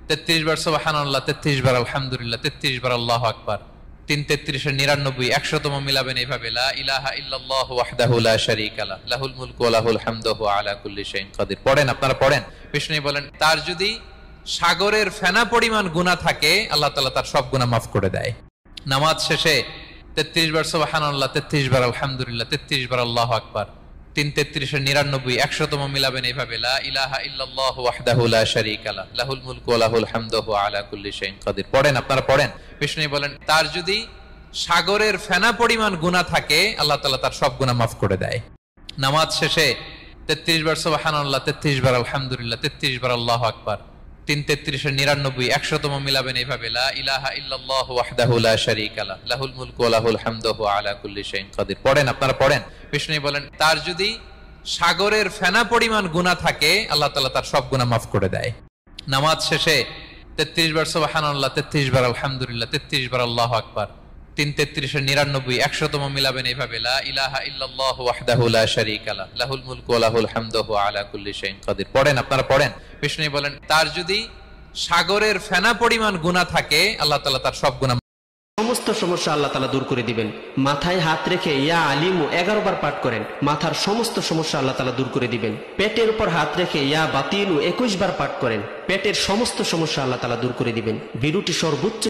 33 বার সুবহানাল্লাহ, 33 বার আলহামদুলিল্লাহ, 33 বার আল্লাহু আকবার, 3 33 99 100তম মিলাবেন এইভাবে লা ইলাহা ইল্লাল্লাহু ওয়াহদাহু লা শারীকা লাহু লাহুল মুলকু ওয়া লাহুল হামদু ওয়া আলা কুল্লি শাইইন কাদির। পড়েন, আপনারা পড়েন। বিষ্ণু বলেন তার যদি সাগরের ফেনা পরিমাণ গুনাহ থাকে আল্লাহ তাআলা তার সব গুনাহ মাফ করে দেয়। নামাজ শেষে 33 বার সুবহানাল্লাহ, 33 বার আলহামদুলিল্লাহ, 33 বার আল্লাহু আকবার, 3 33 99 100তম মিলাবেন এইভাবে লা ইলাহা ইল্লাল্লাহু ওয়াহদাহু লা শারীকা লাহু লাহুল মুলকু ওয়া লাহুল হামদু ওয়া আলা কুল্লি শাইইন কাদির। পড়েন, আপনারা পড়েন। বিষ্ণু বলেন তার যদি সাগরের ফেনা পরিমাণ গুনাহ থাকে আল্লাহ তাআলা তার সব গুনাহ মাফ করে দেয়। নামাজ শেষে 33 বার সুবহানাল্লাহ, 33 বার আলহামদুলিল্লাহ, 33 বার আল্লাহু আকবার, 3 33 99 100তম মিলাবেন এইভাবে লা ইলাহা ইল্লাল্লাহু ওয়াহদাহু লা শারীকা লাহু লাহুল মুলকু ওয়া লাহুল হামদু ওয়া আলা কুল্লি শাইইন কাদির। পড়েন, আপনারা পড়েন। বিষ্ণু বলেন তার যদি সাগরের ফেনা পরিমাণ গুনাহ থাকে আল্লাহ তাআলা তার সব গুনাহ মাফ করে দেয়। নামাজ শেষে 33 বার সুবহানাল্লাহ, 33 বার আলহামদুলিল্লাহ, 33 বার আল্লাহু আকবার, 3 33 99 100তম মিলাবেন এইভাবে লা ইলাহা ইল্লাল্লাহু ওয়াহদাহু লা শারীকা লাহু লাহুল মুলকু ওয়া লাহুল হামদু ওয়া আলা কুল্লি শাইইন কাদির। পড়েন, আপনারা পড়েন। বিষ্ণু বলেন তার যদি সাগরের ফেনা পরিমাণ গুনাহ থাকে আল্লাহ তাআলা তার সব গুনাহ সমস্ত সমস্যা আল্লাহ তাআলা দূর করে দিবেন। মাথায় হাত রেখে ইয়া আলিমু 11 বার পাঠ করেন, মাথার সমস্ত সমস্যা আল্লাহ তাআলা দূর করে দিবেন। পেটের উপর হাত রেখে ইয়া বাতিনু 21 বার পাঠ করেন, পেটের সমস্ত সমস্যা আল্লাহ তাআলা দূর করে দিবেন। ভিডিওটি সর্বোচ্চ